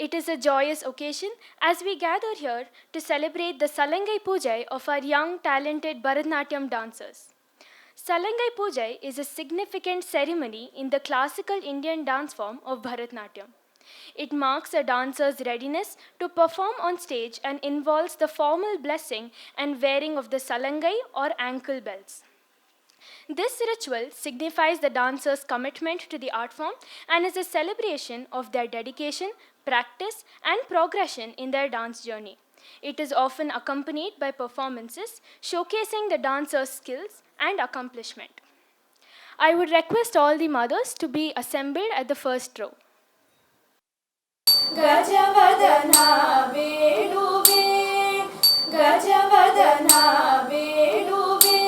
It is a joyous occasion as we gather here to celebrate the Salangai Pujai of our young, talented Bharatanatyam dancers. Salangai Pujai is a significant ceremony in the classical Indian dance form of Bharatanatyam. It marks a dancer's readiness to perform on stage and involves the formal blessing and wearing of the salangai or ankle bells. This ritual signifies the dancer's commitment to the art form and is a celebration of their dedication, practice, and progression in their dance journey. It is often accompanied by performances showcasing the dancer's skills and accomplishment. I would request all the mothers to be assembled at the first row. Gajavadana Veduve, Gajavadana Veduve,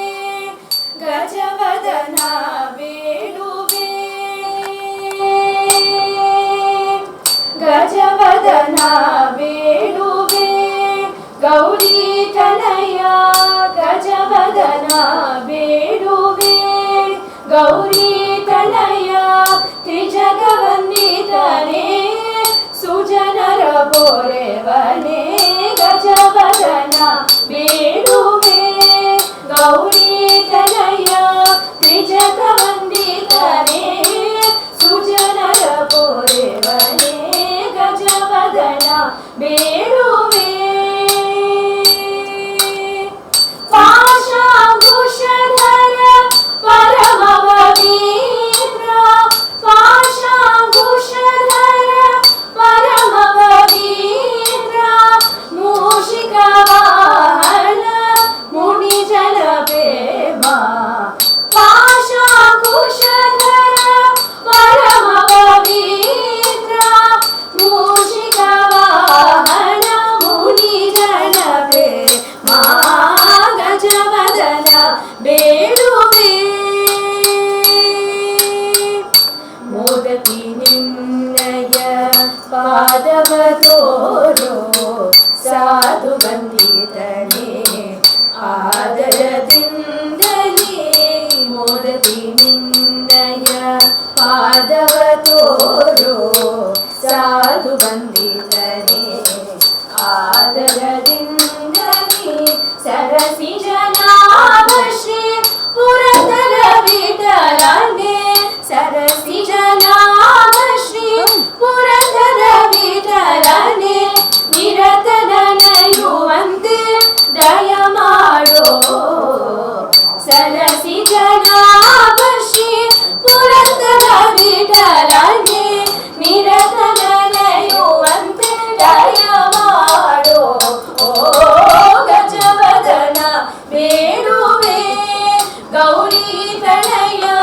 Gajavadana Veduve, Gajavadana Veduve, Gauri Tanaya, Gajavadana Veduve, Gauri Tanaya, Trijagavanditane, Sujanara Borevane, Gajavadana Veduve, Gauri Tanaya, Trijagavanditane, Sujanara Borevane, Gajavadana Veduve. Pashangushadhara Paramavaditra, Pashangushadhara Paramavaditra, Mushikavahana Munijalabhema, Pashangushadhara Paramavaditra, Mushikavahana Munijalabhema, Gajavadana Veduve. Modati ninnaya padavadoro sadhu banditane adaradindale. Modati ninnaya padavadoro sadhu banditane adaradindale. Sarasi janavashri Puratara Vitalane, Sarasi janavashri Puratara Vitalane, Niratananayuvante Dayamado. Sarasi janavashri Puratara Vitalane, Niratananayuvante Dayamado. Gajavadana Veduve, Gauri Tanaya,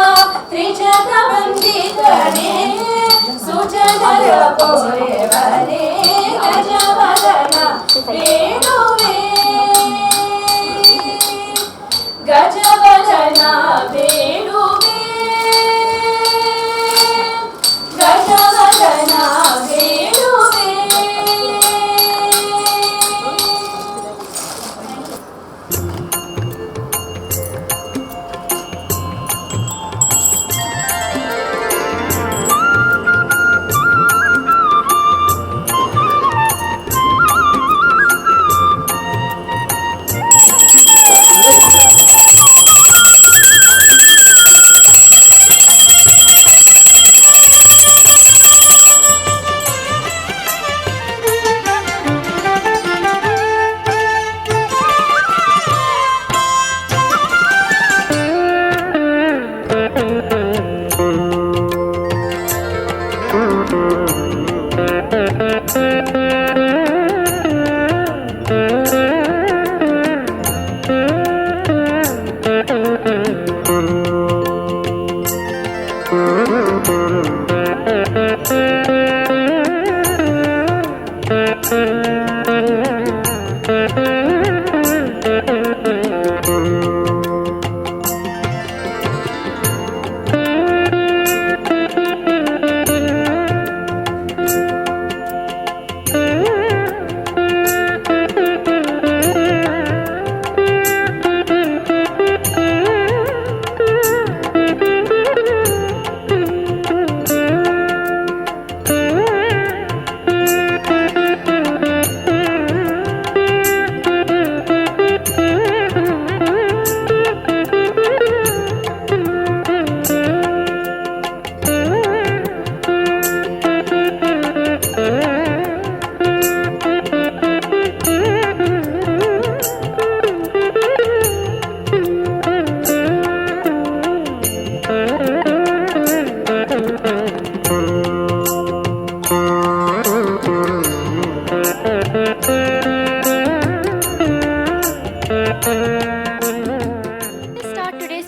Trijagavanditane, Sujanara Borevane, Gajavadana Veduve, Gajavadana Veduve,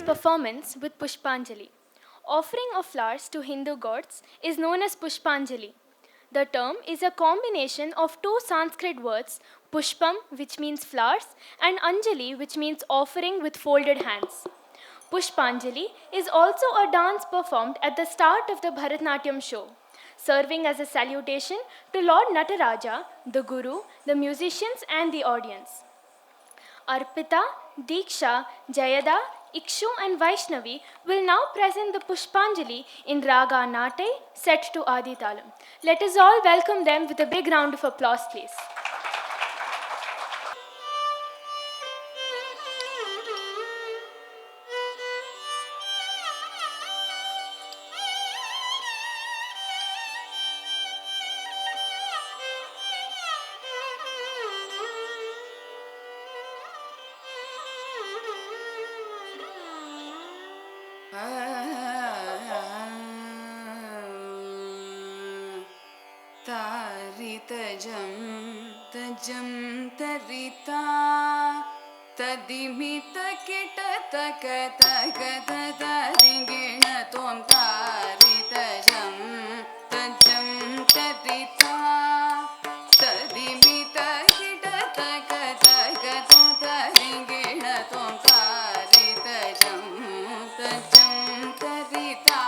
Performance with Pushpanjali. Offering of flowers to Hindu gods is known as Pushpanjali. The term is a combination of two Sanskrit words, Pushpam, which means flowers, and Anjali, which means offering with folded hands. Pushpanjali is also a dance performed at the start of the Bharatnatyam show, serving as a salutation to Lord Nataraja, the Guru, the musicians, and the audience. Arpita, Diksha, Jayada, Ikshu and Vaishnavi will now present the Pushpanjali in Raga Natai set to Adi Talam. Let us all welcome them with a big round of applause, please. तारितजं तजं तरिता तदिमितकिटतकतकतरिगिण त्वं तारितजं तजं तरिता तदिमितकिटतकतकतरिगिण त्वं तारितजं तजं तरिता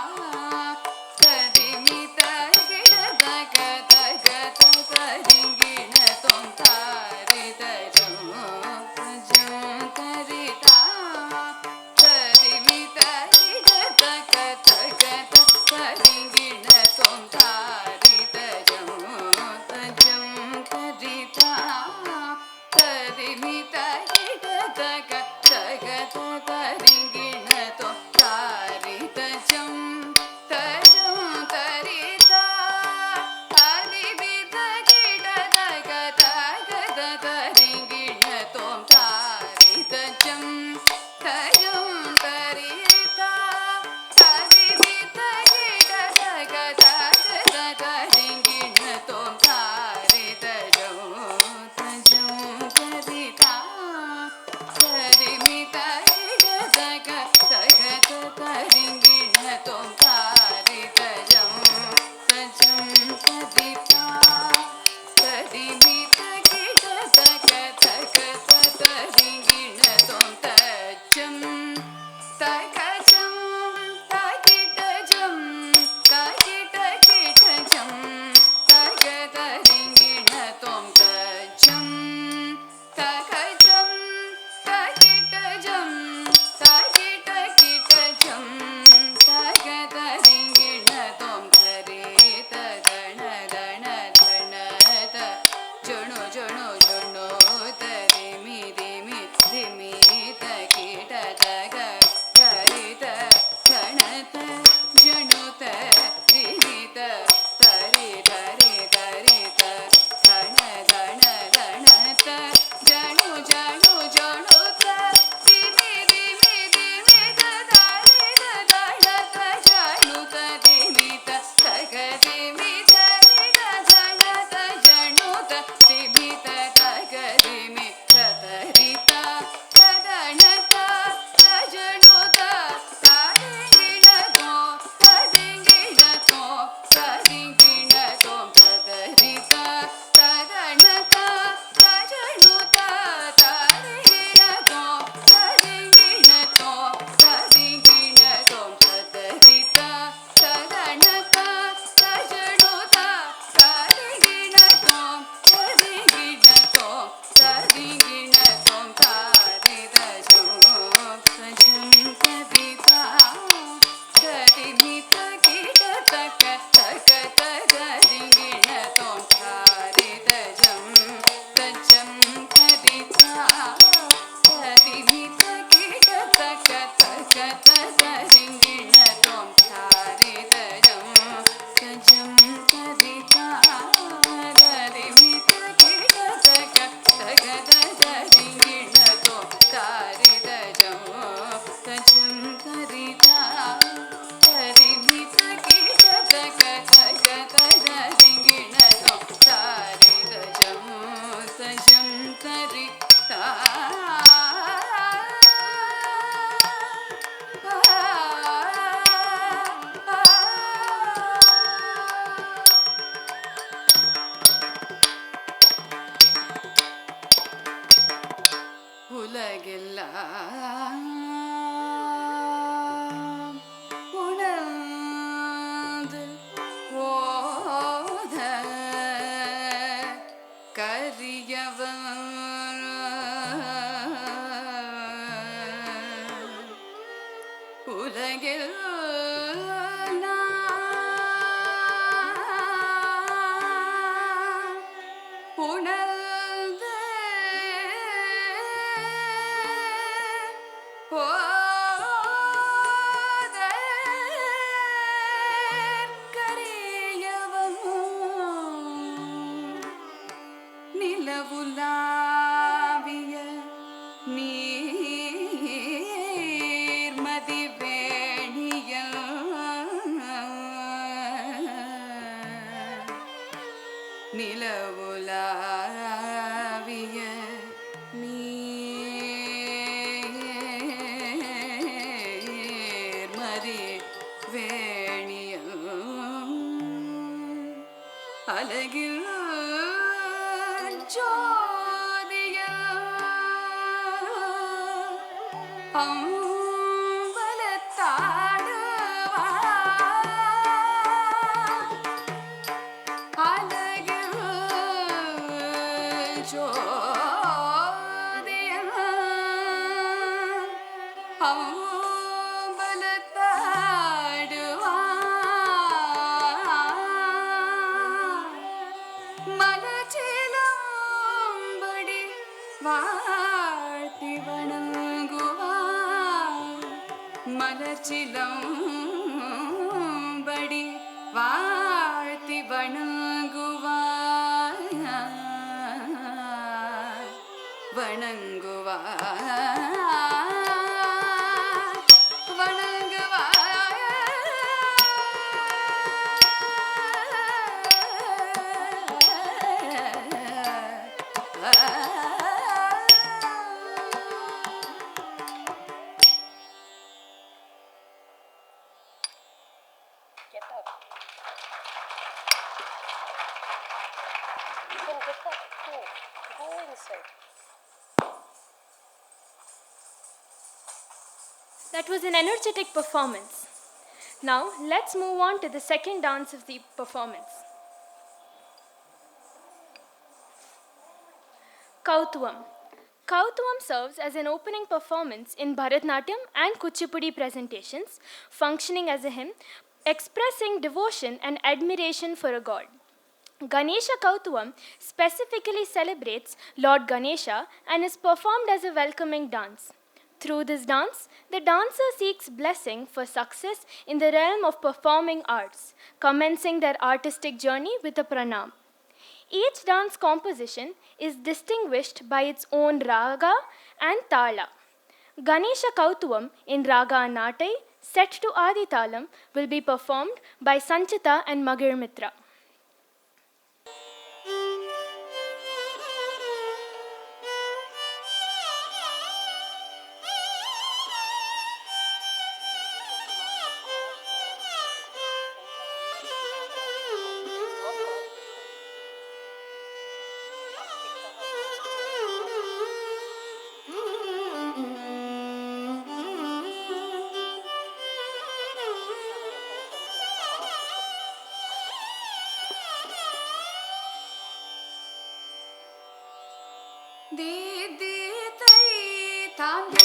தரிதா உலகெல்லாம் உணர்ந்து ஓத கரியவன் உலகெல்லாம் உணர்ந்து ஓத கரியவன் நிலவுலாவிய நீர்மதி வேணியல் நிலவுலாவிய நீர்மதி வேணியல் அழகில் மலச்சிலம்படி வாழ்த்தி வணங்குவார் மலச்சிலம்படி வாழ்த்தி வணங்குவார் வணங்குவார் Get up. You can get up. Go. Go inside. That was an energetic performance. Now, let's move on to the second dance of the performance. Kauthuvam. Kauthuvam serves as an opening performance in Bharatnatyam and Kuchipudi presentations, functioning as a hymn expressing devotion and admiration for a god. Ganesha Kauthuvam specifically celebrates Lord Ganesha and is performed as a welcoming dance. Through this dance, the dancer seeks blessing for success in the realm of performing arts, commencing their artistic journey with a pranam. Each dance composition is distinguished by its own raga and tala. Ganesha Kauthuvam in Raga Natai, set to Adi Talam, will be performed by Sanchita and Magir Mitra. Da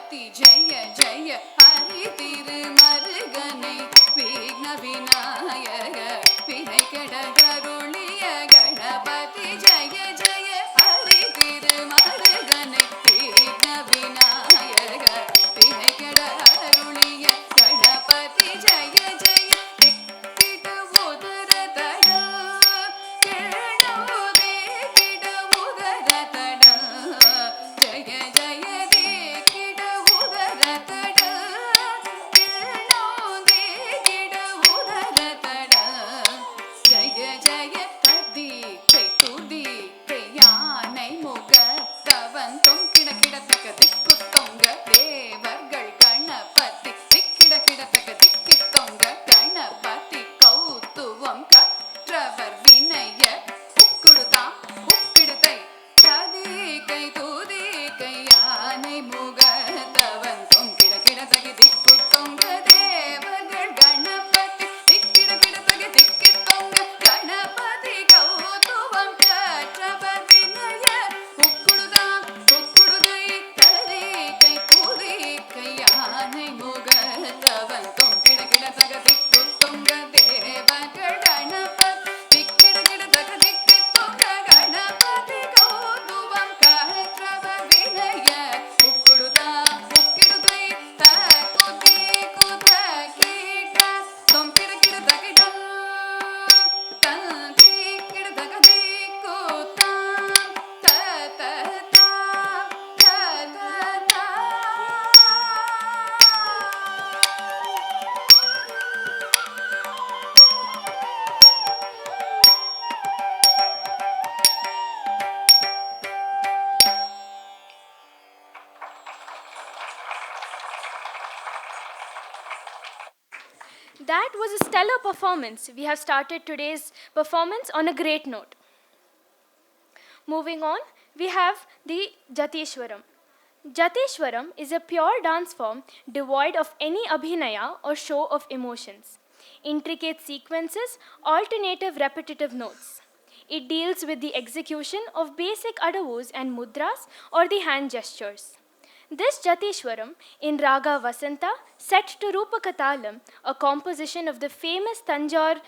Ganapathi Jaya Jaya Hari திருமருகனை விக்ன விநாயக வினை கெடகருளிய கணபதி ஜெய ஜெய ஹரி திருமருகனை விக்ன விநாயக வினை கெடகருளிய கணபதி ஜெய ஜெய திக்கிட உதர தட கேணோதே கிட உதர தட ஜெய ஜெய கிட உதர தட கேணோதே கிட உதர தட ஜெய ஜெய கதி கை துதி கை யானை முக தவந்தம் கிட கிடத்தக்க திக்கு தொங்க தேவர்கள் கணபதி திக்கிட கிடத்தக்க திக்கி தொங்க கணபதி கௌத்துவம் கற்றவர் வினய உக்குடுதாம் உக்கிடுதை கதி கை தூதி கை யானை முக தவந்தம் கிட கிடத்தக திக்கு தொங்க தேவர்கள் கணபதி திக்கிட கிடத்தக திக்கி தொங்க கணபதி கௌத்துவம் கற்றவர் வினய உக்குடுதாம் உக்குடுதை கதி கை தூதி கை யானை முக தவந்தம் கிட கிடத்தக திக்கு தொங்க தேவர்கள் கணபதி திக்கிட கிடத்தக திக்கி தொங்க கணபதி கௌத்துவம் கற்றவர் வினய உக்குடுதாம் உக்கிடுதை தகுதி குத கீட தொம் கிட கிடத்தக டம் தந்தி கிடத்தக திக்குதாம் த த தா த த தா. That was a stellar performance. We have started today's performance on a great note. Moving on, we have the Jatishwaram. Jatishwaram is a pure dance form devoid of any abhinaya or show of emotions, intricate sequences, alternative repetitive notes. It deals with the execution of basic adavus and mudras or the hand gestures. This Jatishwaram in Raga Vasanta, set to Rupakatalam, a composition of the famous Tanjore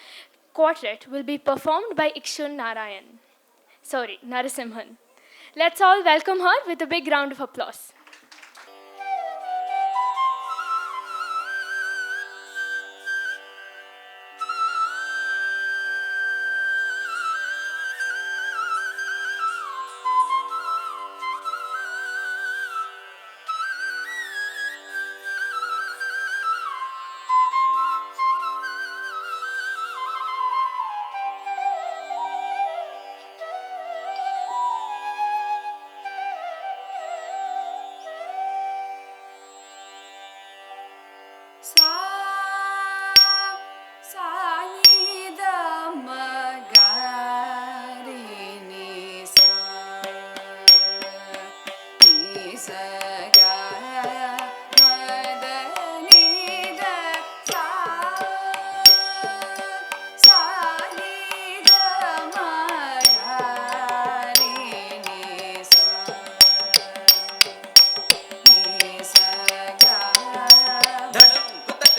quartet, will be performed by Ikshun Narasimhan. Let's all welcome her with a big round of applause. சா சாயி தம கரி நி சா நி ச க மத நி த சா சாயி தம கரி நி சா நி ச க धड़म कुतक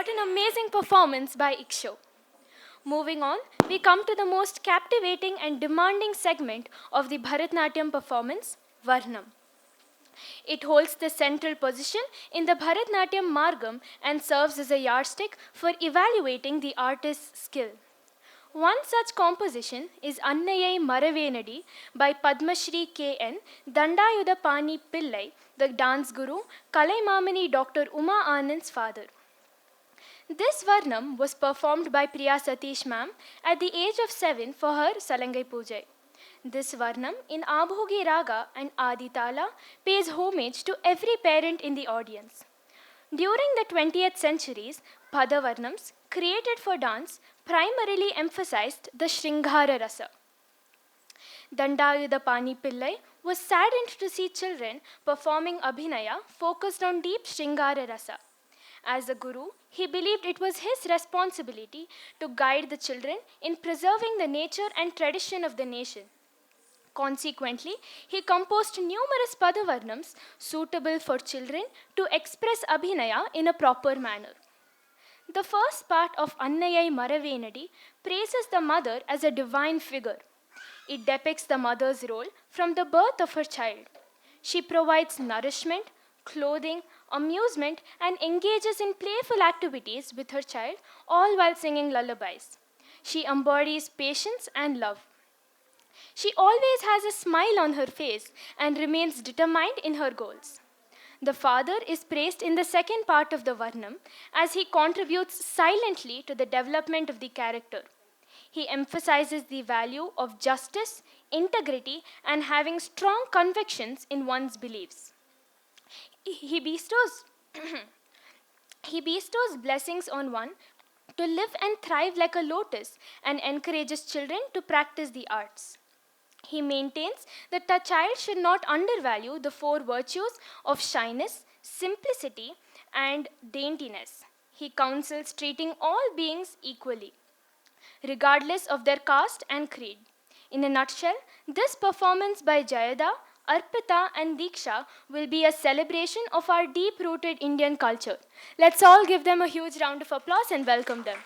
What an amazing performance by Iksho. Moving on, we come to the most captivating and demanding segment of the Bharatnatyam performance, Varnam. It holds the central position in the Bharatnatyam Margam and serves as a yardstick for evaluating the artist's skill. One such composition is Annayai Maravenadi by Padmashri K.N. Dandayuda Pani Pillai, the dance guru, Kalaimamani Dr. Uma Anand's father. This Varnam was performed by Priya Satish ma'am at the age of 7 for her Salangai Pujai. This Varnam in Abhogi Raga and Aditala pays homage to every parent in the audience. During the 20th centuries, Padavarnams created for dance primarily emphasized the Shringara Rasa. Dandayuda Pani Pillai was saddened to see children performing Abhinaya focused on deep Shringara Rasa. As a guru, he believed it was his responsibility to guide the children in preserving the nature and tradition of the nation. Consequently, he composed numerous Padavarnams suitable for children to express Abhinaya in a proper manner. The first part of Annayai Maravenadi praises the mother as a divine figure. It depicts the mother's role from the birth of her child. She provides nourishment, clothing, amusement, and engages in playful activities with her child, all while singing lullabies. She embodies patience and love. She always has a smile on her face and remains determined in her goals. The father is praised in the second part of the Varnam as he contributes silently to the development of the character. He emphasizes the value of justice, integrity, and having strong convictions in one's beliefs. He bestows, he bestows blessings on one to live and thrive like a lotus and encourages children to practice the arts. He maintains that the child should not undervalue the four virtues of shyness, simplicity, and daintiness. He counsels treating all beings equally, regardless of their caste and creed. In a nutshell, this performance by Jayada, Arpita, and Diksha will be a celebration of our deep-rooted Indian culture. Let's all give them a huge round of applause and welcome them.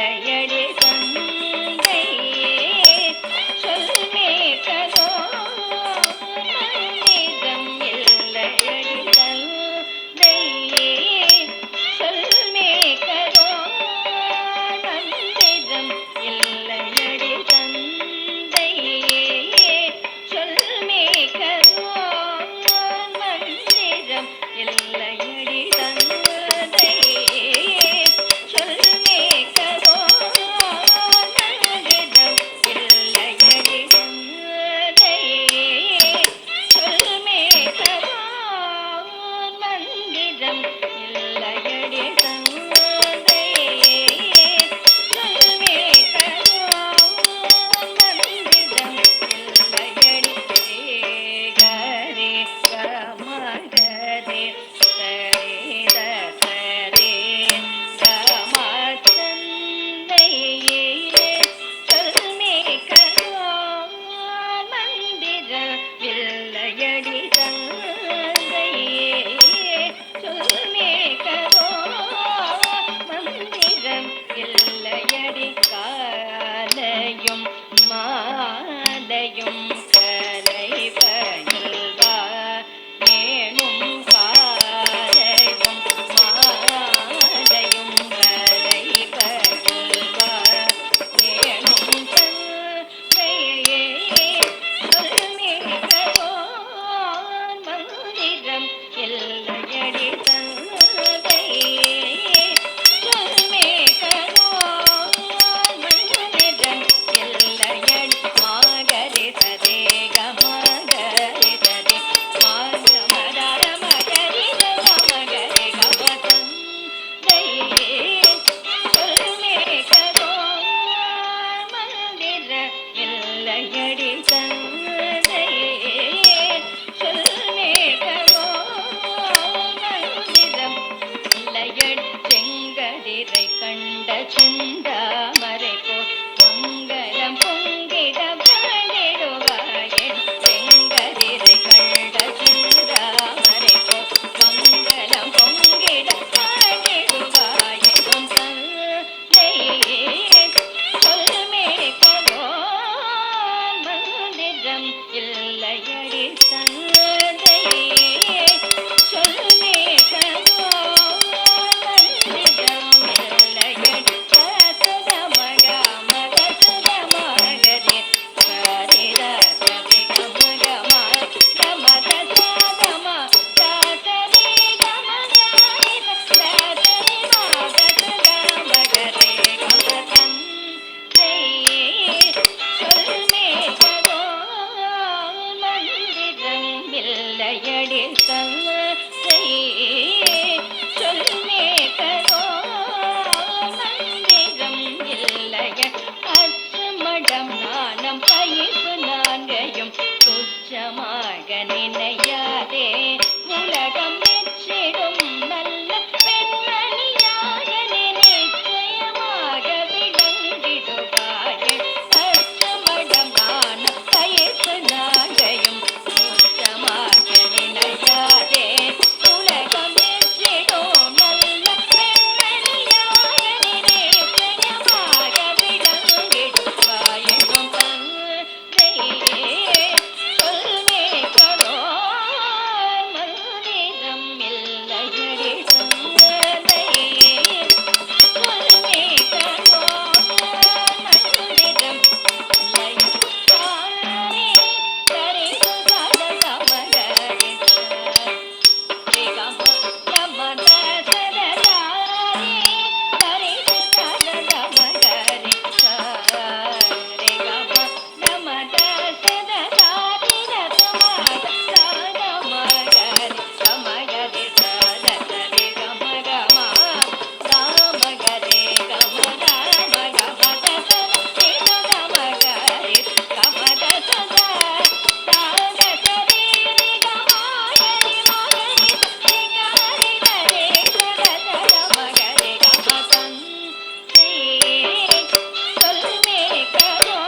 இல்லையடி செங்கதிரை கண்ட செந்தாமரை போல் மங்களம் பொங்கிட பாடிடுவாயே செங்கதிரை கண்ட செந்தாமரை போல் மங்களம் பொங்கிட பாடிடுவாயே உன் தந்தையே சொல்மே கொலோ மந்திரம் இல்லையடி தந்தையே சொல்மே கலோ மந்திரம் இல்லையடி சசுத மக மக சுத மகரி சரித சதி கமக மக சாதம சாசரி கமகாரி சாசரி மக சுத மகரி கமகன் சொல்மே கலோ மந்திரம் இல்லையடி சொல்மே கலோ மந்திரம் இல்லைய அச்சமடம் நாணம் பயிர்ப்பு நான்கையும் துச்சமாக நினையாதே உலகம் மெச்சிடும் நல்ல பெண்மணியாக நிச்சயமாக விளங்கிடுவாயே அச்சமடம் நாணம் பயிர்ப்பு நான்கையும் துச்சமாக நினையாதே உலகம் மெச்சிடும் நல்ல பெண்மணியாக நிச்சயமாக விளங்கிடுவாயே உன் தந்தையே சொல்மே கலோ மந்திரம் இல்லையடி தந்தையே சொல்மே கலோ மந்திரம் இல்லையடி தரிசு சத சமகரி சொல்மே கலோ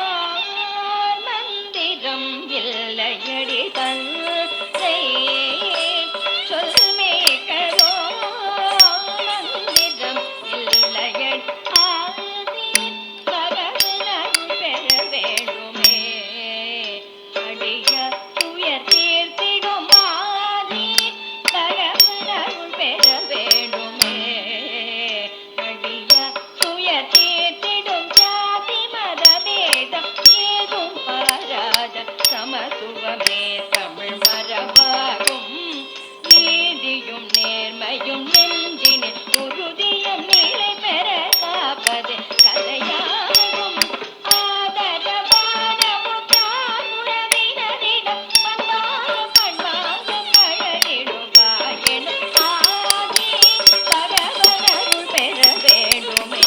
மந்திரம் இல்லையடி தந்தையே சொல்மே கலோ மந்திரம் இல்லையடி ஆதி பகவனருள் பெற வேண்டுமே அடிய துயர் தீர்த்திடும் ஆதி பகவனருள் பெற வேண்டுமே அடிய துயர் தீர்த்திடும் ஜாதி மதபேதம் ஏதும் பாராத சமத்துவமே தமிழ் மரபாகும் நீதியும் நேர்மையும் நெஞ்சினில் உறுதியும் நிலை பெற காப்பது கலையாகும் ஆதரவான உற்றார் உறவினரிடம் பண்பாக பண்பாக பழகிடுவாயெனும் ஆதி பகவனருள் பெற வேண்டுமே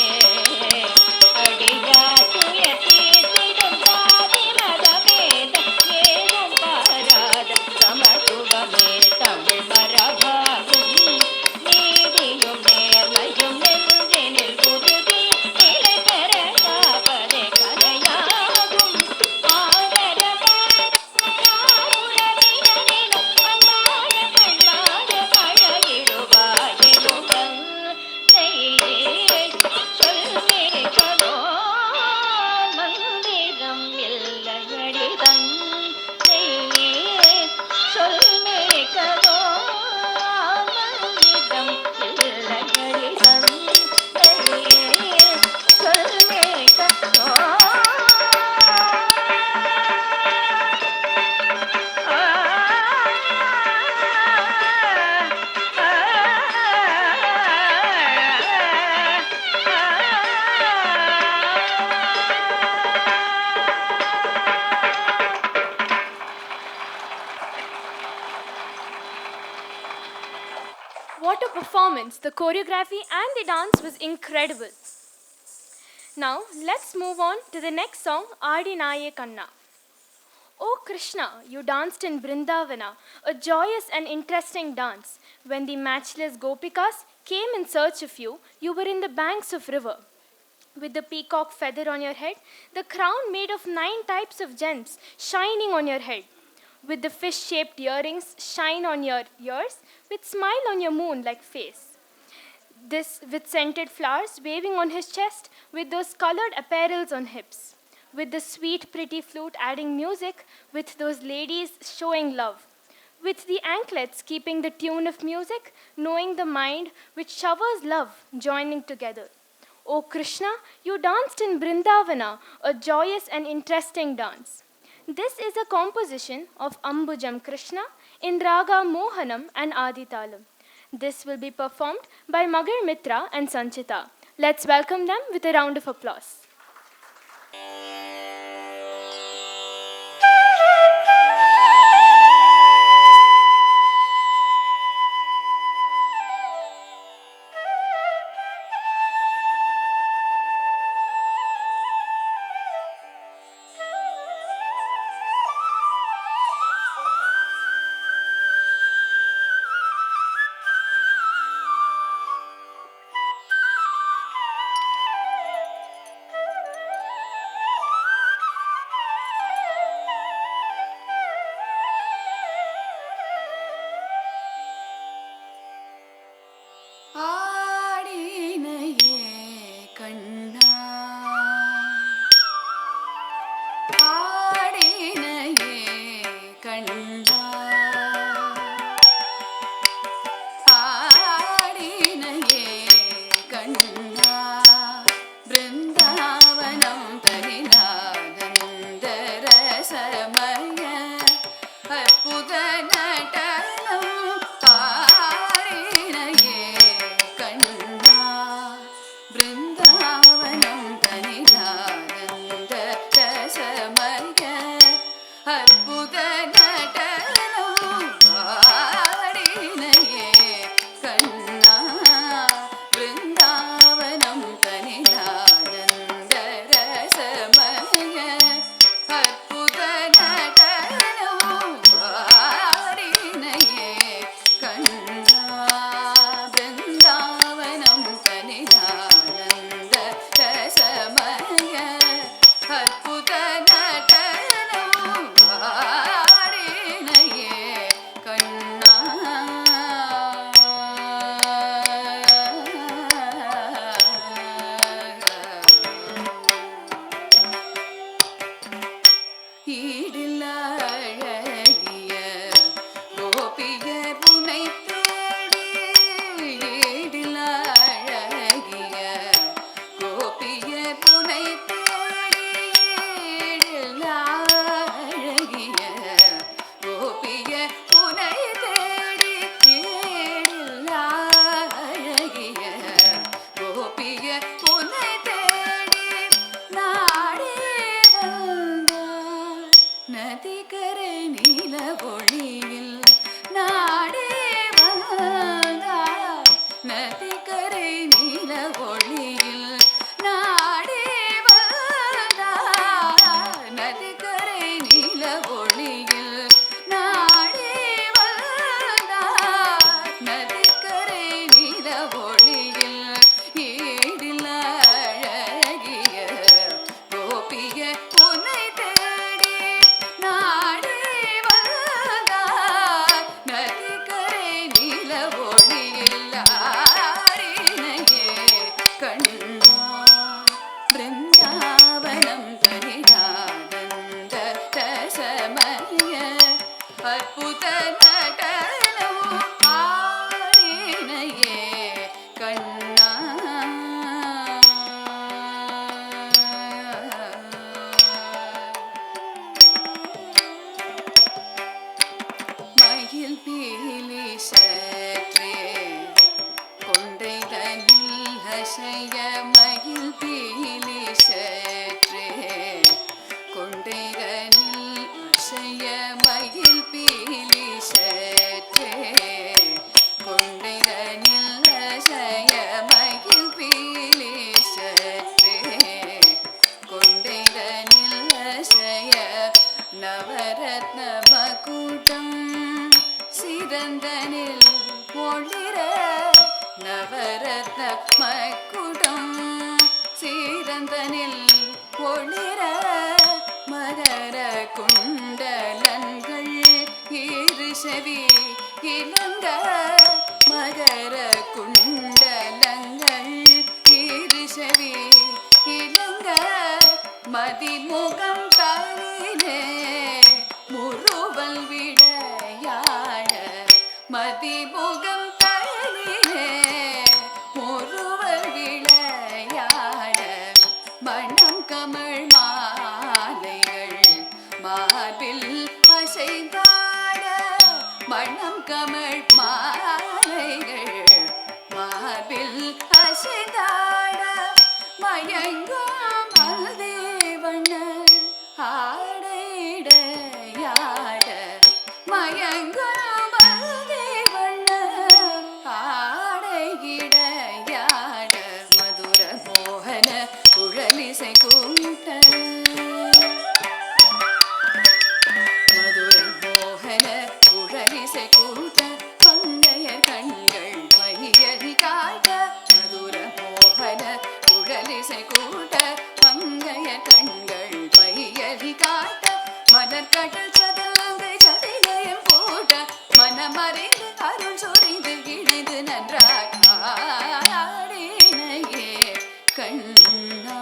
அடியா துயர் தீர்த்திடும் ஜாதி மதபேதம் ஏதும் பாராத சமத்துவமே தமிழ் மரபாகும் நீதியும் நேர்மையும் நெஞ்சினில் உறுதி நிலை பெற காப்பதே கலையாகும் ஆதரவான உறவினரிடம் பண்பாக பண்பாக பழகிடுவாயெனும் தந்தையே சொல்மே கலோ மந்திரம் இல்லையடி தந்தையே சொல்மே கலோ மந்திரம் இல்லையடி தந்தையே சொல்மே கலோ What a performance! The choreography and the dance was incredible. Now, let's move on to the next song, Adinaye Kanna. Oh Krishna, you danced in Brindavana, a joyous and interesting dance, when the matchless Gopikas came in search of you, you were in the banks of river. With the peacock feather on your head, the crown made of 9 types of gems shining on your head. With the fish-shaped earrings shine on your ears, with smile on your moon-like face. This with scented flowers waving on his chest, with those colored apparels on hips. With the sweet pretty flute adding music, with those ladies showing love. With the anklets keeping the tune of music, knowing the mind which showers love, joining together. O Krishna, you danced in Brindavana, a joyous and interesting dance. This is a composition of Ambujam Krishna in Raga Mohanam and Aditalam. This will be performed by Magar Mitra and Sanchita. Let's welcome them with a round of applause. ஆடினையே கண்ணா ஆடினையே கண்ணா ஆடினையே கண்ணா பிருந்தாவனம் தனிநாதந்த ரசமய அற்புத நடனம் ஆடினையே கண்ணா பிருந்தாவனம் தனிநாதந்த ரசமய அற்புத நடனம் ஆடினையே கண்ணா பிருந்தாவனம் தனிநாதந்த ரசமய அற்புத நடனம் ஆடினையே கண்ணா பிருந்தாவனம் தனிநாதந்த ரசமய அற்புத நடனம் ஆடினையே கண்ணா ஈடில்ல அழகிய கோபியர் உனை தேடி ஈடில்ல அழகிய கோபியர் உனை தேடி ஈடில்ல அழகிய கோபியர் உனை தேடி ஈடில்ல அழகிய கோபியர் உனை தேடி நாடி வந்தார் நதிக்கரை நீல ஒளியில் நாடி வந்தார் நதிக்கரை நீல ஒளியில் நாடி வந்தார் நதிக்கரை நீல ஒளியில் நாடி வந்தார் நதிக்கரை நீல ஒளியில் ஈடில்ல அழகிய கோபிய உன்னை தேடி நாடி வந்தார் நதிக்கரை நீல ஒளியில் ஆடினையே கண்ணா பிருந்தாவனம் தனிநாதந்த ரசமய அற்புத நடனம் ஆடினையே கண்ணா மயில் பீலி சற்றே கொண்டைதனில் அசைய மயில் பீலி சற்றே கொண்டைதனில் அசைய மயில் பீலி சற்றே கொண்டைதனில் அசைய மயில் பீலி சற்றே கொண்டைதனில் அசைய நவரத்ன மகுடம் சிறந்தனில் ஒளிர நவ மகரந்தனில் ஒளிர மகர குண்டலங்கள் இரு செவி இலங்க மகர குண்டலங்கள் இரு செவி இலங்க மதிமுகம் தானிலே முறுவல் விடையாட மதிமுகம் தானிலே முறுவல் விளையாட மணம் கமழ் மாலைகள் மார்பில் அசைந்தாட மணம் கமழ் மாலைகள் மார்பில் அசைந்தாட மயங்கும் மல்தேவண்ண ஆடைடையாட மயங்கும் மல்தேவண்ண ஆடையிடையாட மதுர மோகன குழலிசை கூட்ட மதுர மோகன குழலிசை கூட்ட மங்கையர் கண்கள் மையறி காட்ட மதுர மோகன குழலிசை கூட்ட மங்கையர் கண்கள் மையறி காட்ட மலர் கடல் சதங்கை சதிலயம் போட்ட மனமறிந்து அருள் சொரிந்து இணைந்து நன்றாய் ஆடினையே கண்ணா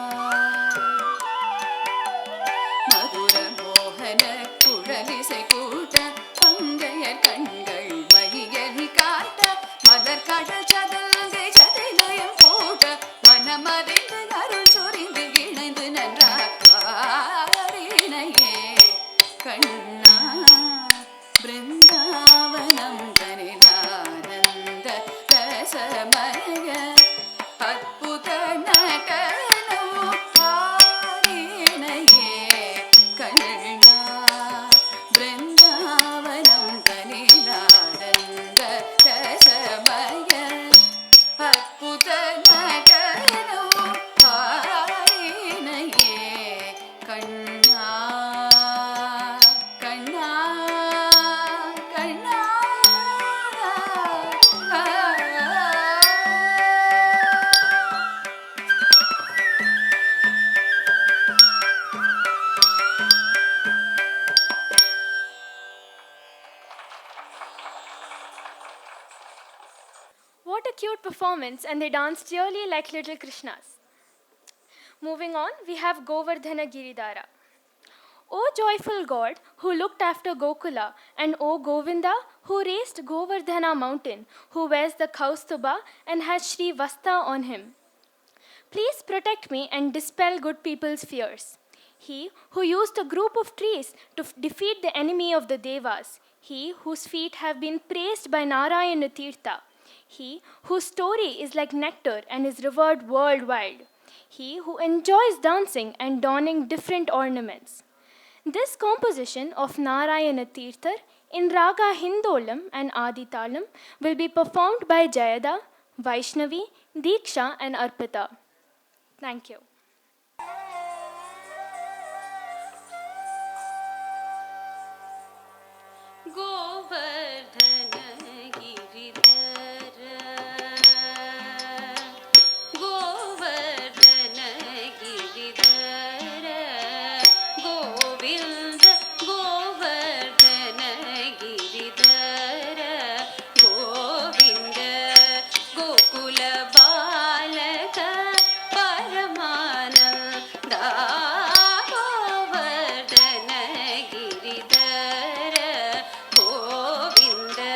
மதுர மோகன குழலிசை கூட்ட பங்கையர் கண்கள் மையறி காட்ட மலர் கடல் சதங்கை சதிலயம் போட்ட மனமறிந்து அருள் சொரிந்து இணைந்து நன்றாய் ஆடினையே கண்ணா பிருந்தாவனம் தனிலானந்த ரசமய அற்புத நடனம் ஆடினையே கண்ணா பிருந்தாவனம் தனிலானந்த ரசமய அற்புத நடனம் ஆடினையே கண்ணா கண்ணா கண்ணா What a cute performance, and they danced really like little Krishnas. Moving on, we have Govardhana Giridhara. O joyful God who looked after Gokula, and O Govinda who raised Govardhana mountain, who wears the Kaustuba and has Shri Vasta on him. Please protect me and dispel good people's fears. He who used a group of trees to defeat the enemy of the Devas. He whose feet have been praised by Narayana Tirtha. He whose story is like nectar and is revered worldwide. He who enjoys dancing and donning different ornaments. This composition of Narayana Tirthar in Raga Hindolam and Aditalam will be performed by Jayada, Vaishnavi, Diksha and Arpita. Thank you. Govardhana Giridhara Govardhana Giridhara Govinda Govardhana Giridhara Govinda Gokula Balaka Paramananda Govardhana Giridhara Govinda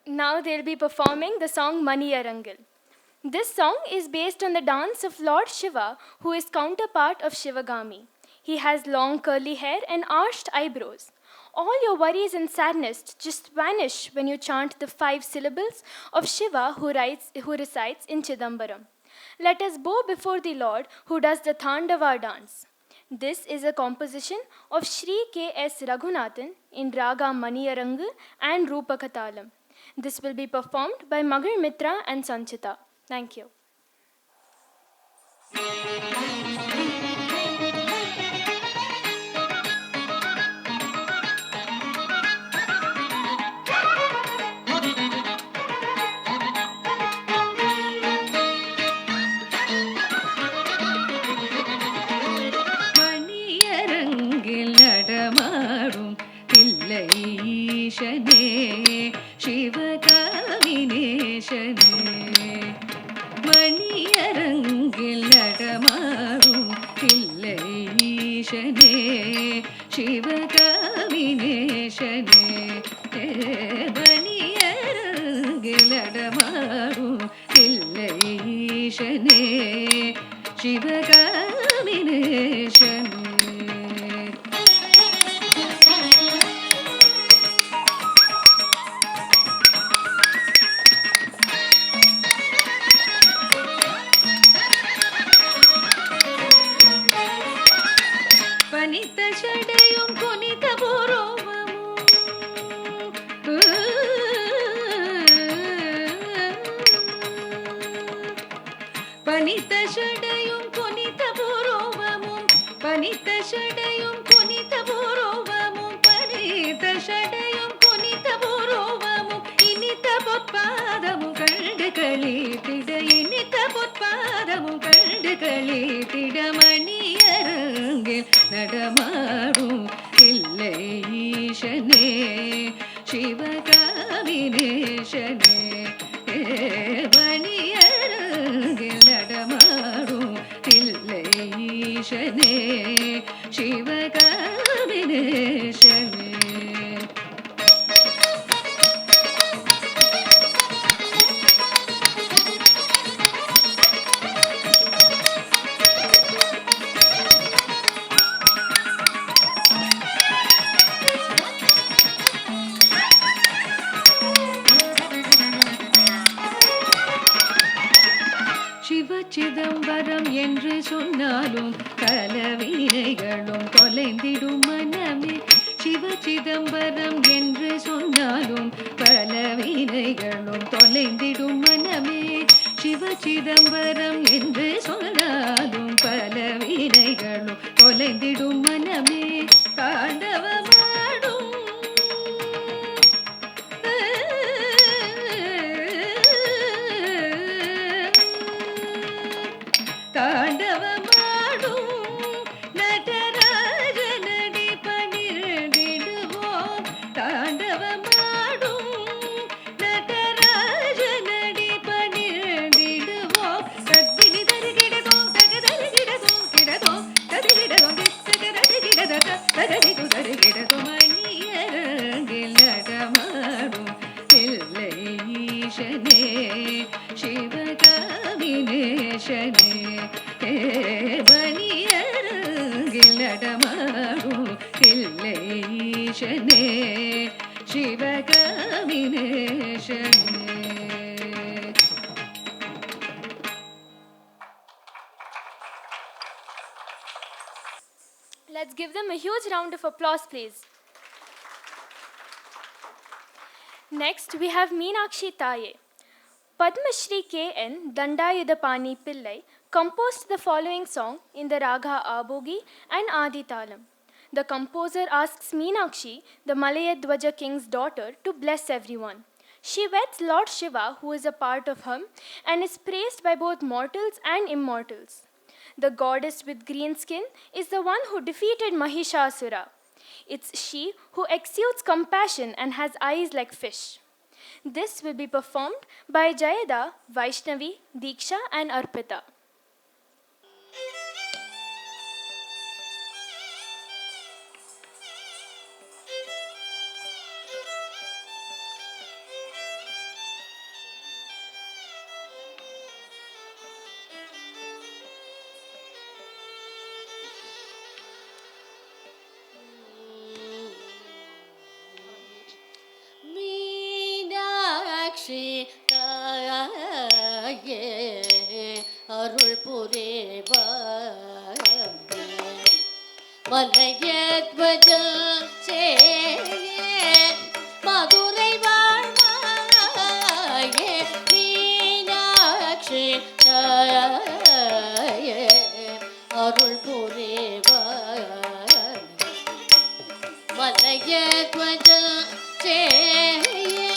Now they'll be performing the song Mani Arangal. This song is based on the dance of Lord Shiva, who is counterpart of Shivagami. He has long curly hair and arched eyebrows. All your worries and sadness just vanish when you chant the 5 syllables of Shiva who resides in Chidambaram. Let us bow before the Lord who does the Thandava dance. This is a composition of Sri K.S. Raghunathan in Raga Mani Arangal and Rupakatalam. This will be performed by Magar Mitra and Sanchita. Thank you. மணியரங்கில் நடமாடும் தில்லை ஈசனே சிவகாமினேசனே மணியரங்கில் நடமாடும் தில்லை ஈசனே சிவகாமினேசனே மணியரங்கில் நடமாடும் தில்லை ஈசனே சிவகாமினேசனே பனித்த சடையும் புனித பூரோவமும் பனித்த சடையும் புனித பூரோவமும் பனித்த சடையும் புனித பூரோவமும் பனித்த சடையும் புனித பூரோவமும் இனித்த பொற்பாதமும் கண்டு களித்திட இனித்த பொற்பாதமும் கண்டு களித்திட மணியரங்கில் நடமாடும் தில்லை ஈசனே சிவகாமினேசனே மணியரங்கில் நடமாடும் தில்லை ஈசனே சிவகாமினேசனே சிதம்பரம் என்று சொன்னாலும் கலவினைகளும் தொலைந்திடும் மனமே சிவ சிதம்பரம் என்று சொன்னாலும் பலவினைகளும் தொலைந்திடும் மனமே சிவ சிதம்பரம் என்று சொன்னாலும் பலவினைகளும் தொலைந்திடும் மனமே தாண்டவமாடும் சிவகாமினேசனே பனியருங்கில் நடமாடும் இல்லை ஈசனே சிவகாமினேசனே. Let's give them a huge round of applause, please. Next, we have Meenakshi Taye. Padma Shri K.N. Dandayudapani Pillai composed the following song in the raga Abogi and Adi Talam. The composer asks Meenakshi, the Malayadwaja king's daughter, to bless everyone. She weds Lord Shiva, who is a part of him, and is praised by both mortals and immortals. The goddess with green skin is the one who defeated Mahishasura. It's she who exudes compassion and has eyes like fish. This will be performed by Jayada, Vaishnavi, Diksha and Arpita. Meenakshi தாயே அருள் புரிவாய் மலையத்வஜல் சேயே மதுரை வாழ்வாயே மீனாட்சி தாயே அருள் புரிவாய் மலையத்வஜல் சேயே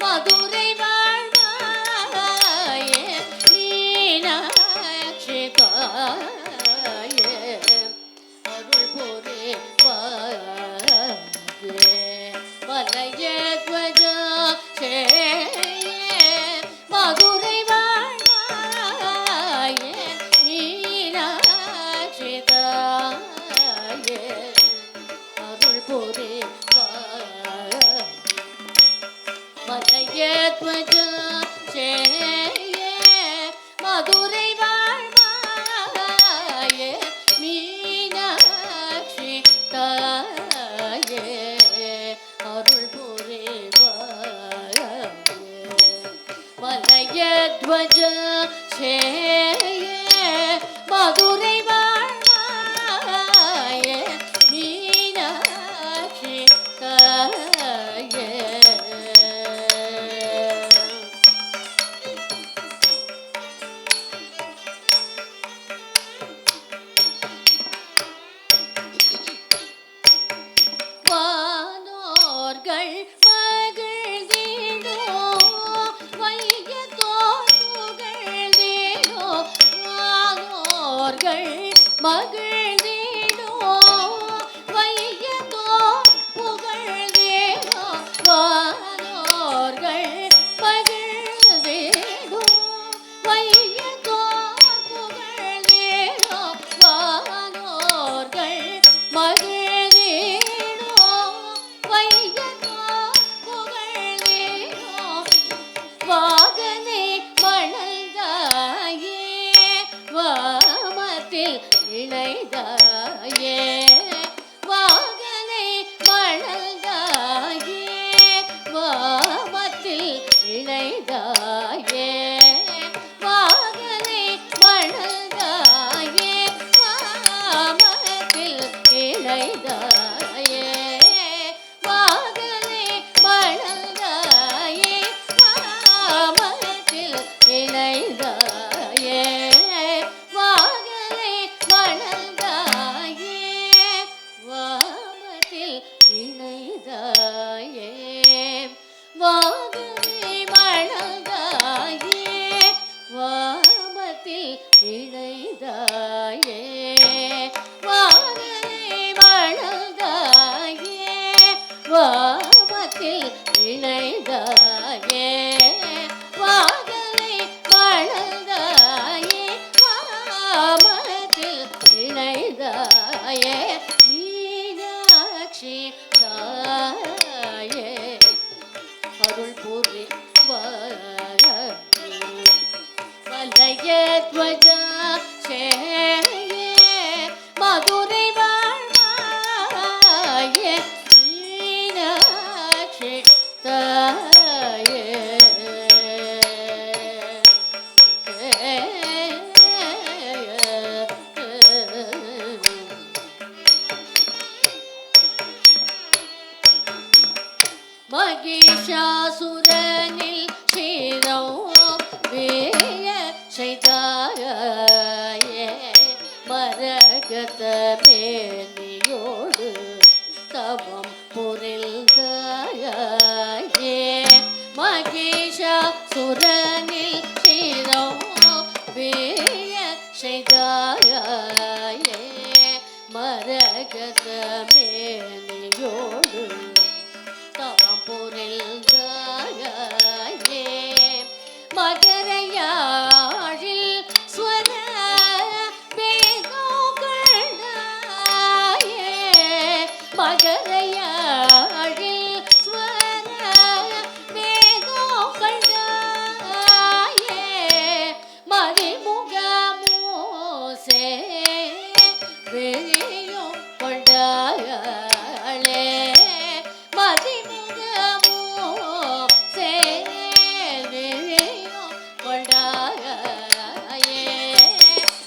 மதுரை வாழ்வாயே மீனாட்சி தாயே அருள் புரிவாயே மலையத்வஜல் சேயே மதுரை வாழ்வாயே மீனாட்சி தாயே அருள் புரிவாய் மலையத்வஜல் சேயே மதுரை வாழ்வாயே மீனாட்சி தாயே அருள் புரிவாய் மலையத்வஜல் சேயே மதுரை வாழ்வாயே மீனாட்சி தாயே. வானோர்கள் மகிழ்ந்திடோ வையத்தோர் புகழ்ந்திடோ வானோர்கள் மகிழ்ந்திடோ வையத்தோர் புகழ்ந்திடோ வானோர்கள் மகிழ்ந்திடோ வையத்தோர் புகழ்ந்திடோ வானோர்கள் மகிழ்ந்திடோ வையத்தோர் புகழ்ந்திடோ வாகனை மணல்தாயே வாமத்தில் இணைதாயே வாகனை மணல்தாயே வாமத்தில் இணைதாயே வாகனை மணல்தாயே வாமத்தில் இணைதாயே வாகனை மணல்தாயே வாமத்தில் இணைதாயே வாகனை மணல்தாயே வாமத்தில் இணைதாயே வாகனை மணல்தாயே வலயத்வஜா சேயே மதுரை வாழ்வாயே மீனாட்சி தாயே மகிஷாசுரனில் ஸ்ரீரம் வேய செய்தாயே மரகத மேனியோடு தவம் புரிந்தாயே மகிஷாசுரனில் ஸ்ரீரம் வேய செய்தாயே மரகத மேனியோடு தவம் புரிந்தாயே மகரையாழில் ஸ்வர வேதோகளாயே மகரையாழில் ஸ்வர வேதோகளாயே மதிமுகமோசே வேயும் கொண்டாளே மதிமுகமோ சேவையும் கொண்டாயே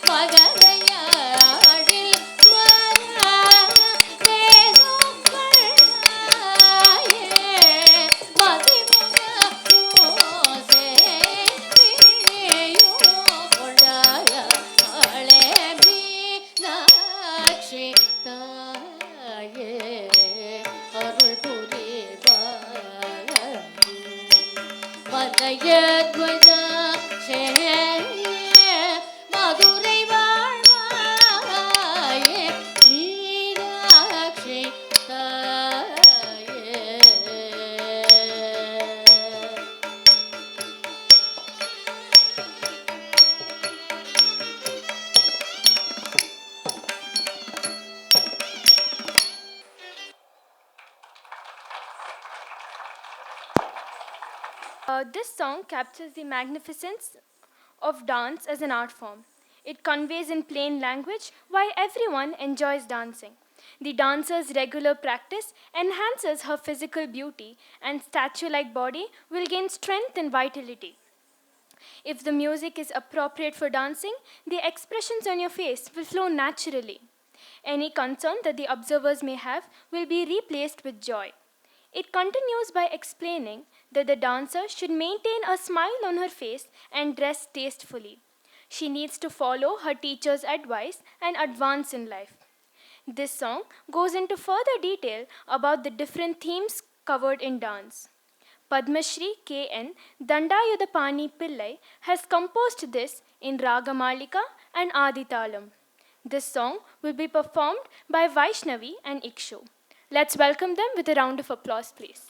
மகரையாழில் ஸ்வர வேதோகளாயே மதிமுகமோ சேவையும் கொண்டாயே மீனாட்சி தாயே அருள் புரிவாயே வலயத்வஜா சேயே மதுரை வாழ்வாயே மீனாட்சி தாயே This song captures the magnificence of dance as an art form. It conveys in plain language why everyone enjoys dancing. The dancer's regular practice enhances her physical beauty, and statue-like body will gain strength and vitality. If the music is appropriate for dancing, the expressions on your face will flow naturally. Any concern that the observers may have will be replaced with joy. It continues by explaining that the dancer should maintain a smile on her face and dress tastefully. She needs to follow her teacher's advice and advance in life. This song goes into further detail about the different themes covered in dance. Padmashri K.N. Dandayudapani Pillai has composed this in Ragamalika and Aditalam. This song will be performed by Vaishnavi and Ikshu. Let's welcome them with a round of applause, please.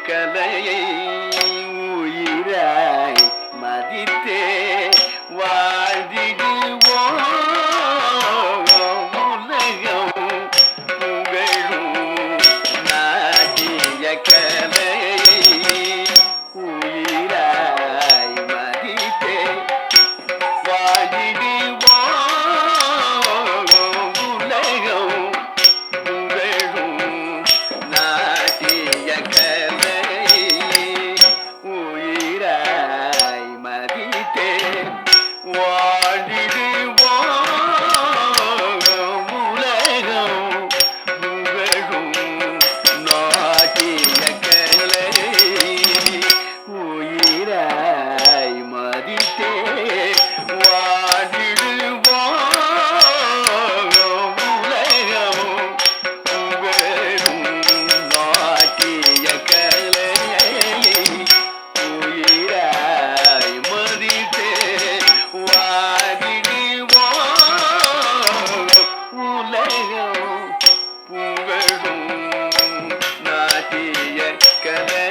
கலையை உயிராய் மதித்தே வாழ்ந்திடுவோம். உலகம் புகழும் நாட்டிய கலையை உயிராய் மதித்தே வாழிடுவோம் உலகம் புகழும் நாட்டிய கலை உயிராய் மதித்தே வாழிடுவோம் உலகம் புகழும் நாட்டிய கலை உயிராய் மதித்தே வாழிடுவோம் உலகம் புகழும் நாட்டிய கலை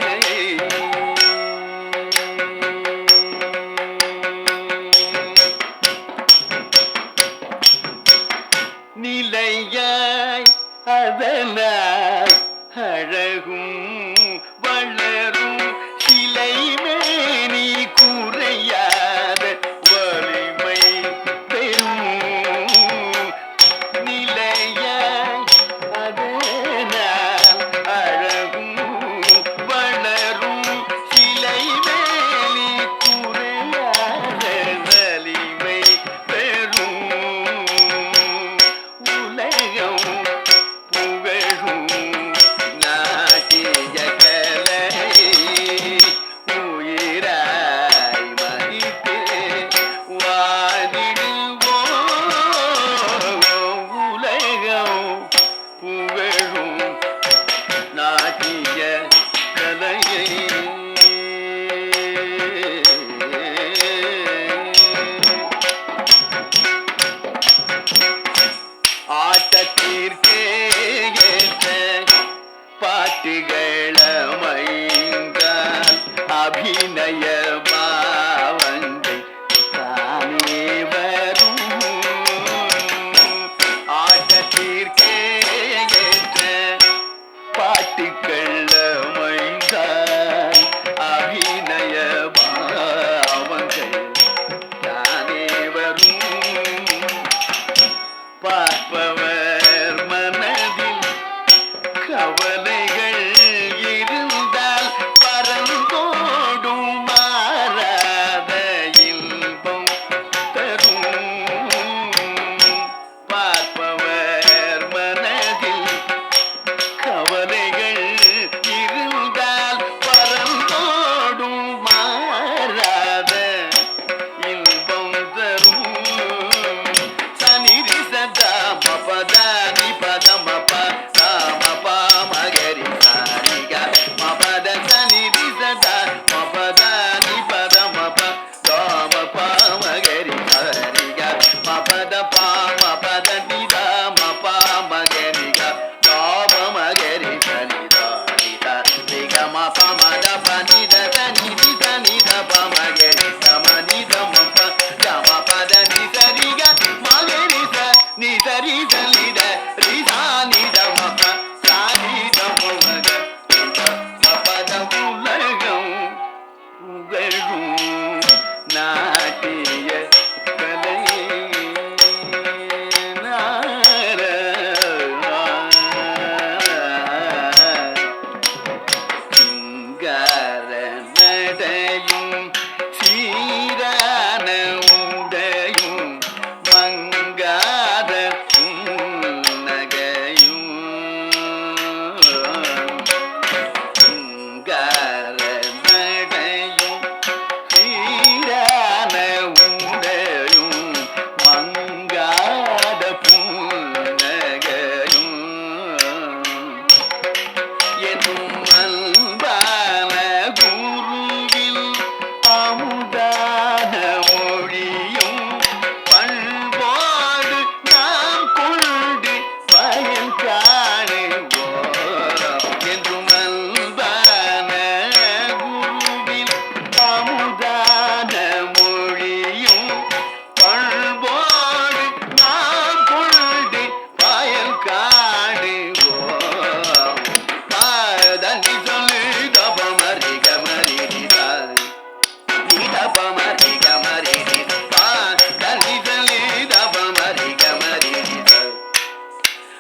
நிலையாய் அதனால் அழகும் வளரும் சிலைமேனி குறையாத வலிமை பெறும் நிலையாய் அதனால் அழகும் வளரும் சிலைமேனி குறையாத வலிமை பெறும் உலகம் புகழும் நாட்டிய கலை உயிராய் மதித்தே வாழிடுவோம் உலகம் புகழும் நாட்டிய கலையை ஆட்டத்திற்கே ஏற்ற பாட்டுகளமைந்தால் அபிநய பாவங்கள் தானே வரும் ஆட்டத்திற்கே ஏற்ற பாட்டுகள் அமைந்தால் அபிநய பாவங்கள் தானே வரும் பார்ப்பவர் மனதில் கவலைகள் இருந்தால் பரந்தோடும் மாறாத இன்பம் தரும் பார்ப்பவர் மனதில் கவலைகள் இருந்தால் பரந்தோடும் மாறாத இன்பம் தரும் சனிரி சதா மபதா நிபத மப மப மகரி சாரிக மபத சனிரி சதா மபதா நிபத மப மப மகரி சாரிக மபத பா மபத நித மப மகரிக மப மகரி சனித நித நிக மப மத பனித தனிதி தனித ப மகரி சமனித மப கம பத நிசரிக மகரி ச நிசரி சலித ரிசா நித மப சானித மமக மபத உலகம் புகழும் நாட்டிய கலை சிங்கார நடையும் சீரான உடையும் மங்காத புன்னகையும் சிங்கார நடையும் சீரான உடையும் மங்காத புன்னகையும் எனும் அன்பான குருவில் அமுதான மொழியும் பண்பாடு நாம் கொண்டு பயன் காணுவோம் என்றும் அன்பான குருவில் அமுதான மொழியும் பண்பாடு நாம் கொண்டு பயன் காணுவோம் பாதனி சொல்லு கபமரி கமரி நிதபமரி கமரி பாதனி சொல்லு தபமரி கமரி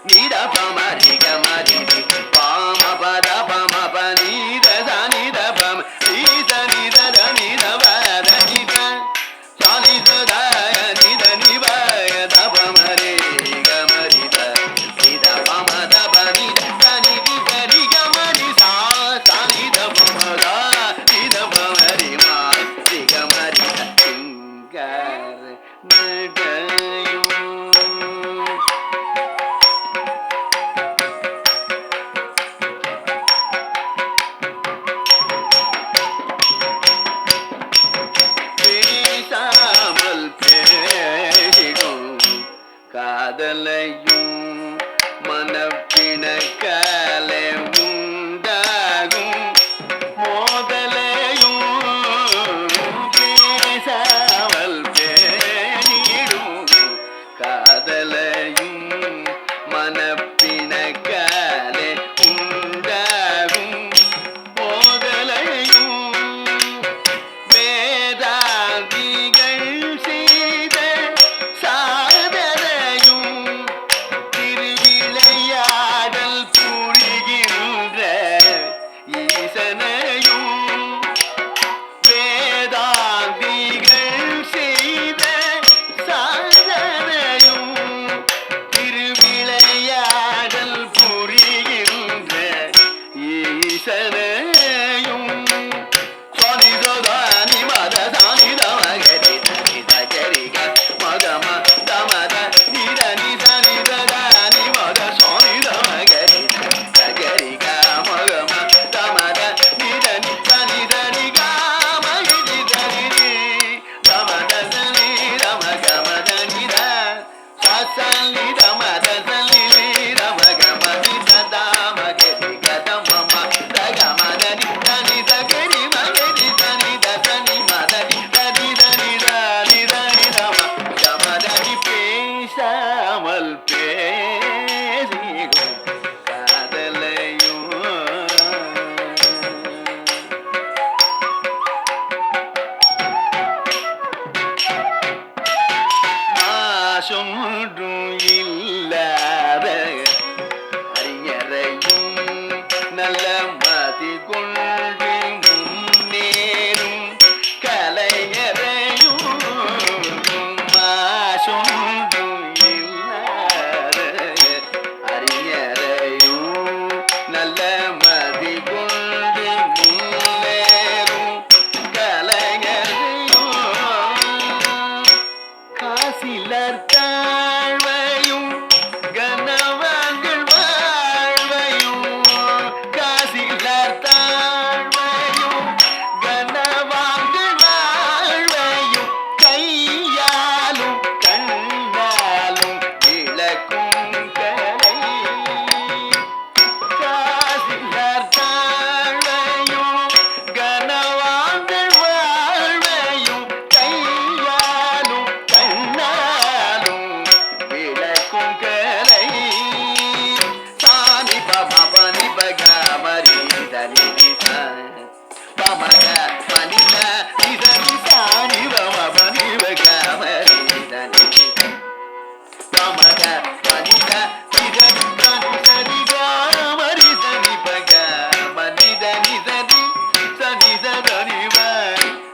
நிதபமரி கமரி பாம பத பம பனி தத நிதபம் நித நித நித வர நித சானி சதா காதலையும் மனப்பிணக்காலே உண்டாகும் மோதலையும் பேசாமல் பேணிடும் காதலையும் மனப்பிணக்காலே உண்டாகும் மோதலையும் வேதாந்திகள் செய்த சாதனையும் திருவிளையாடல் புரிகின்ற ஈசனையும் வேதாந்திகள் செய்த சாதனையும் திருவிளையாடல் புரிகின்ற ஈசனையும் சுவானிதோதானி மத சானி தமகரி தனி தகரிக மகம தமத நித நித நிததானி மத சுவானி தமகரி தனி தகரிக மகம தமத நித நித நிதரிக மகிரி தரிரி தமத தனி தமகமத நித சாசலி தமத தனி தமகமதி சதாமகரி கதமம தகமத நிதனி தகரி மகரி தனி தனி மதனி தனி தனி தனி தனி தம தமதனி பேசாமல் பேசிகும் காதலையும் மாசொன்றும் இல்லாத அறிஞரையும் நல்ல மதி கொண்டு முன்னேறும் கலைஞரையும் மாசொன்றும் இல்லாத அறிஞரையும் நல்ல மதி கொண்டு முன்னேறும் கலைஞரையும் காசிலர் தாழ்வையும் கனவான்கள் வாழ்வையும் காசிலர் தாழ்வையும் கனவான்கள் வாழ்வையும் கையாலும் கண்ணாலும் விளக்கும் கலை காசிலர் தாழ்வையும் கனவான்கள் வாழ்வையும் கையாலும் கண்ணாலும் விளக்கும் கலை சாமி பமபனி பகமரி தனி பமக மனித நிதனி சாணி பமபனி பகமரி தனி பமக மனித நிதனி தனி சரி காமரி சனி பக மனித நிதனி சனி சதனி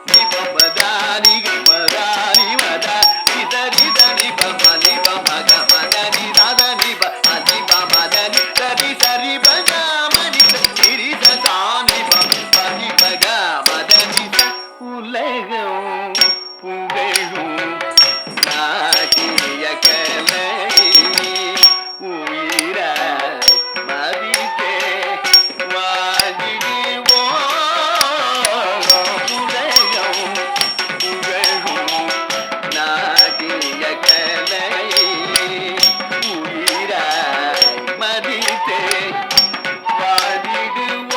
நீ பமதானி கமதானி மத நிதனி தனி பமனி பமக மதனி ததனி பமனி பமதனி சரி சரி பக மனி சரி சதானி பமனி பக மதனி உலகம் புகழும் நாட்டிய கலை உயிராய் மதித்தே வாழிடுவோம் உலகம் புகழும் நாட்டிய கலை உயிராய் மதித்தே வாழிடுவோம்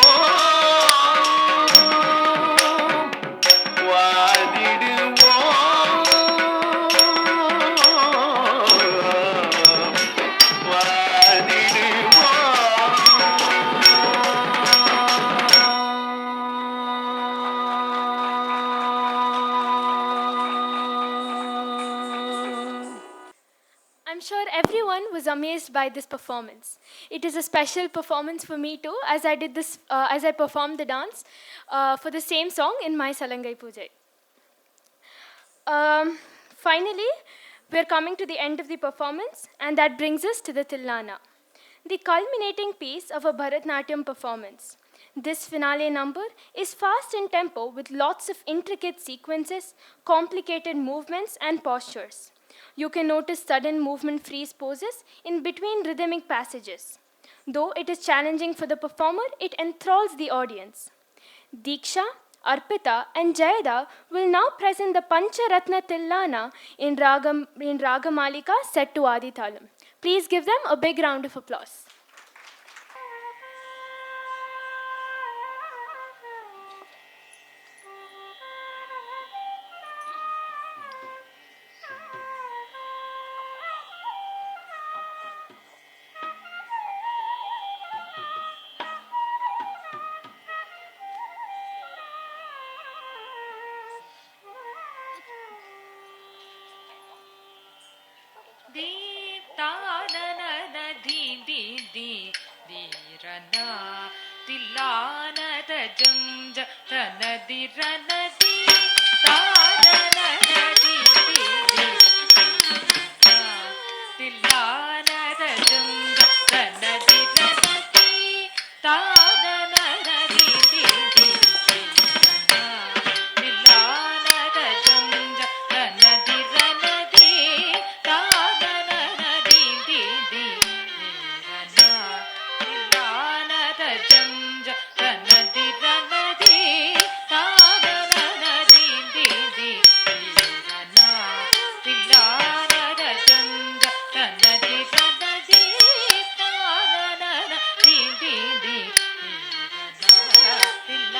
I'm sure everyone was amazed by this performance. It is a special performance for me too, as I did this, as I performed the dance for the same song in my Salangai Pujai. Finally, we're coming to the end of the performance, and that brings us to the Tillana, the culminating piece of a Bharatnatyam performance. This finale number is fast in tempo with lots of intricate sequences, complicated movements, and postures. You can notice sudden movement freeze poses in between rhythmic passages. Though it is challenging for the performer, it enthralls the audience. Diksha, Arpita, and Jayada will now present the Pancharatna Tillana in Ragamalika set to Adi Thalam. Please give them a big round of applause. ತಿಲ್ಲಾನದ ಜಂಜ ತನದಿರನದಿ ತಿಲ್ಲಾನದ ಜಂಜ ತನದಿರನದಿ ತಾದನದಿ ತಿಲ್ಲಾನದ ಜಂಜ ತನದಿರನದಿ ತಾದನದಿ ತಿಲ್ಲಾನದ ಜಂಜ ತನದಿರನದಿ ತಾದನದಿ ತಿಲ್ಲಾನದ ಜಂಜ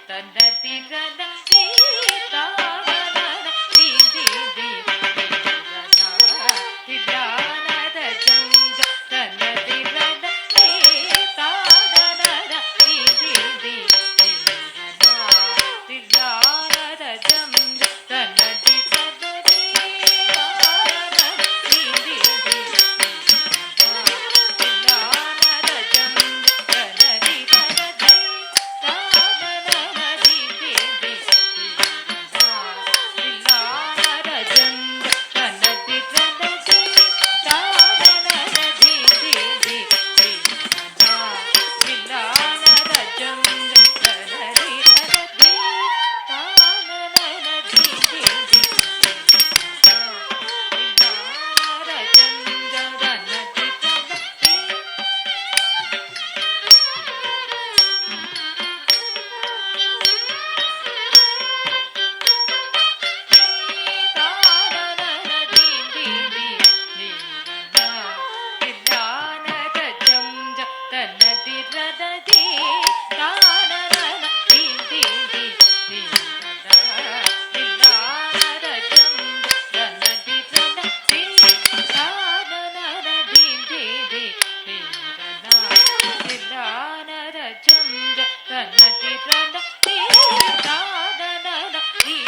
ತನದಿರನದಿ ತಾದನದಿ ತಿಲ್ಲಾನದ ಜಂಜ ತನದಿರನದಿ ತಾದನದಿ ತಿಲ್ಲಾನದ ಜಂಜ ತನದಿರನದಿ ತಾದನದಿ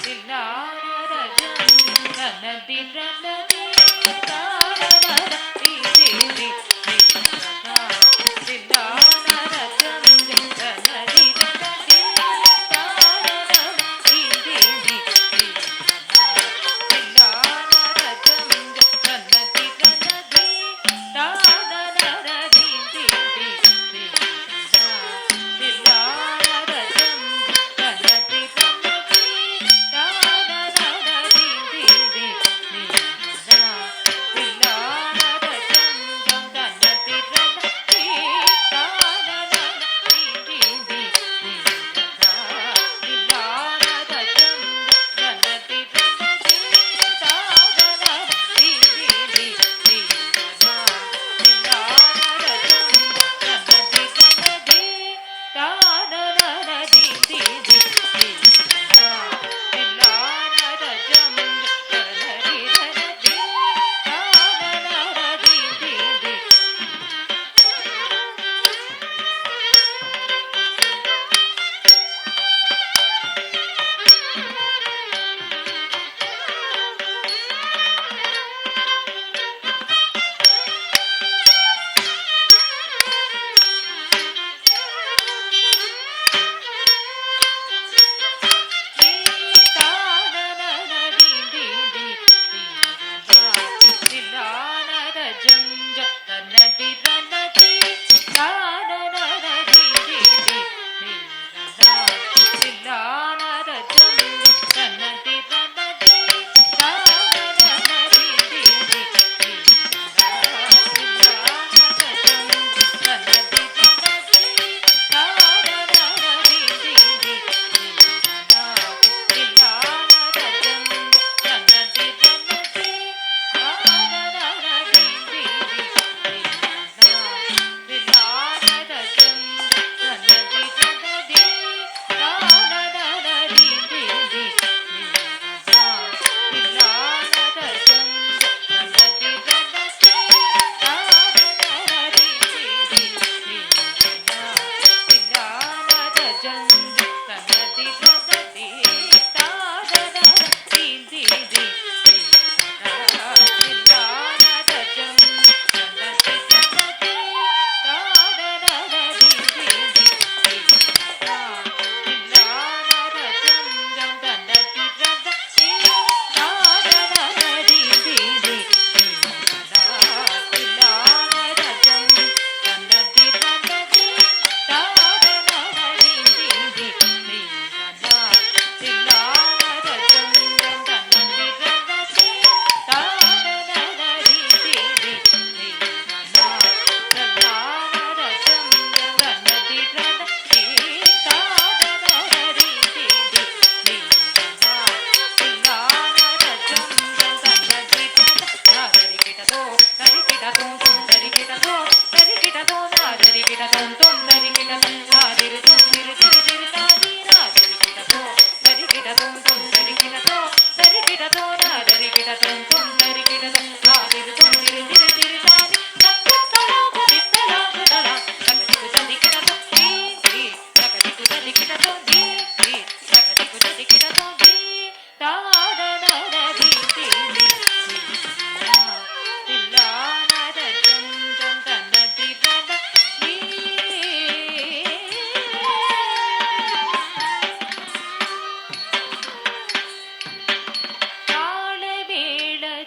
ತಿಲ್ಲಾನದ ಜಂಜ ತನದಿರನದಿ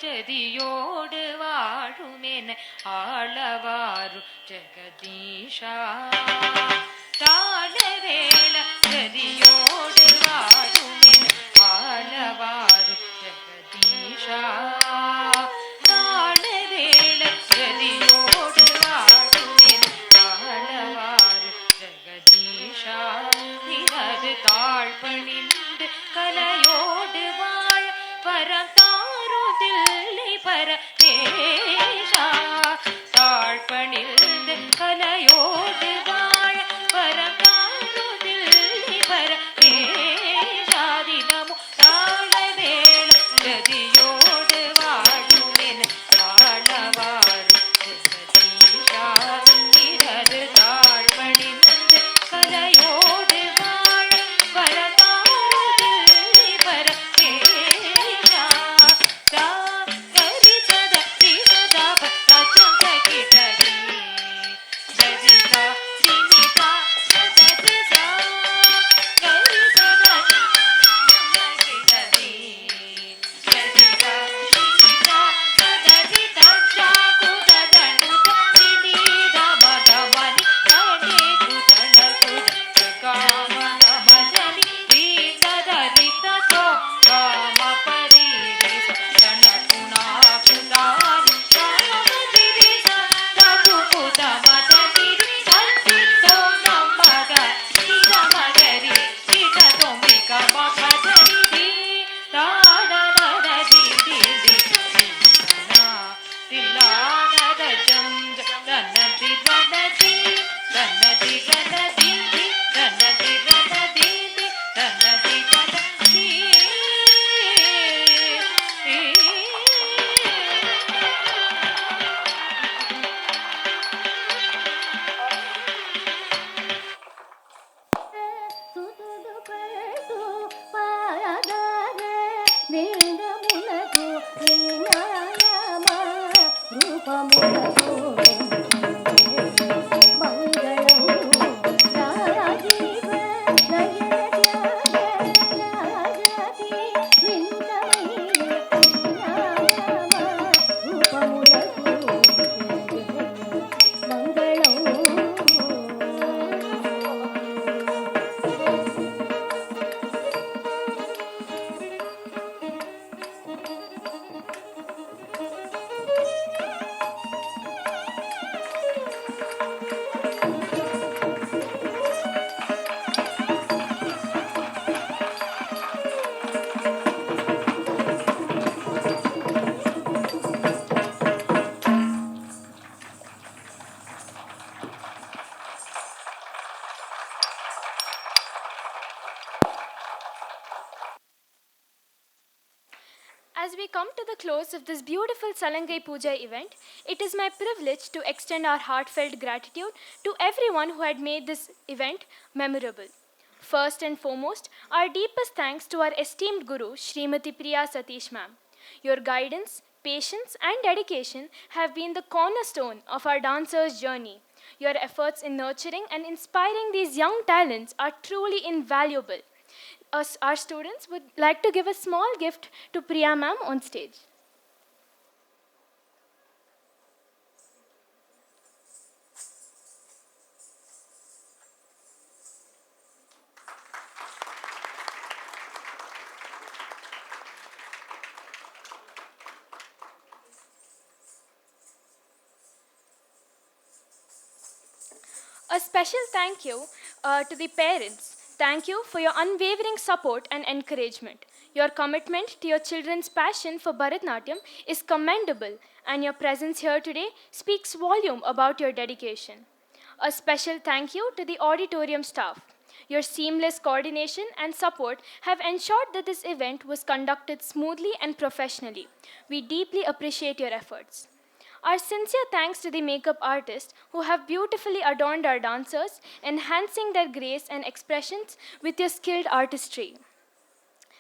ஜதியோடு வாழுமென ஆளவாரு Jagadeesha தாளவேள ஜதியோடு வாழுமென ஆளவாரு Jagadeesha தாளவேள ஜதியோடு வாழுமென ஆளவாரு Jagadeesha நினது தாழ்பணிந்து கலையோடு வாழ பரந்தாருதில்லை பரமேஷா தாழ்பணிந்து கலையோடு வாழ பரந்தாருதில்லை பரமேஷா தினமும் தாழவேள கதியோடு வாழுமென வாழவாறு ஜெகதீஷா நினது தாழ்பணிந்து கலையோடு வாழ பரந்தாருதில்லை பரமேஷா கரி சத சத பச்சம் கிட்டடி சரிதா சினிதா சதசா கரி சத கிட்டடி சரிதா சினிதா சதசி தச்சா குததனு சினிதா பகவனி தனே குதன குத காமன மஜனி ரீததரித தோ காம பரிரி சன குணா குதாரி காமதிரி சது குத மதனிரி அல்பி தோ நமக நித மகரி நித தொம்பிக மகரி தி தாடன தி தி தி தில்லா தில்லான ஜம் தன்னதி ரனதி தன்னதி ரனதி தி தன்னதி ரனதி தி தன்னதி ரனதி సుతుడు పడు పాదారే వేదమునకు వినాయమ రూపమునకు మంగళం రాజీవ నయన రాజతి విందమయ వినాయమ రూపమునకు మంగళం. As we come to the close of this beautiful Salangai Puja event, it is my privilege to extend our heartfelt gratitude to everyone who had made this event memorable. First and foremost, our deepest thanks to our esteemed Guru, Srimati Priya Satish ma'am. Your guidance, patience, and dedication have been the cornerstone of our dancers' journey. Your efforts in nurturing and inspiring these young talents are truly invaluable. Us, our students would like to give a small gift to Priya ma'am on stage. A special thank you to the parents. Thank you for your unwavering support and encouragement. Your commitment to your children's passion for Bharatnatyam is commendable, and your presence here today speaks volume about your dedication. A special thank you to the auditorium staff. Your seamless coordination and support have ensured that this event was conducted smoothly and professionally. We deeply appreciate your efforts. Our sincere thanks to the makeup artists who have beautifully adorned our dancers, enhancing their grace and expressions with your skilled artistry.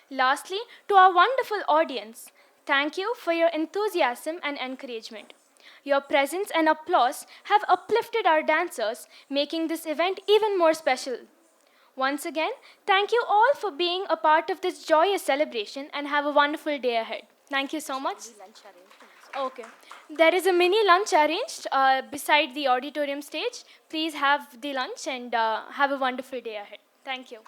Lastly, to our wonderful audience, thank you for your enthusiasm and encouragement. Your presence and applause have uplifted our dancers, making this event even more special. Once again, thank you all for being a part of this joyous celebration and have a wonderful day ahead. Thank you so much. Okay. There is a mini lunch arranged beside the auditorium stage. Please have the lunch and have a wonderful day ahead. Thank you.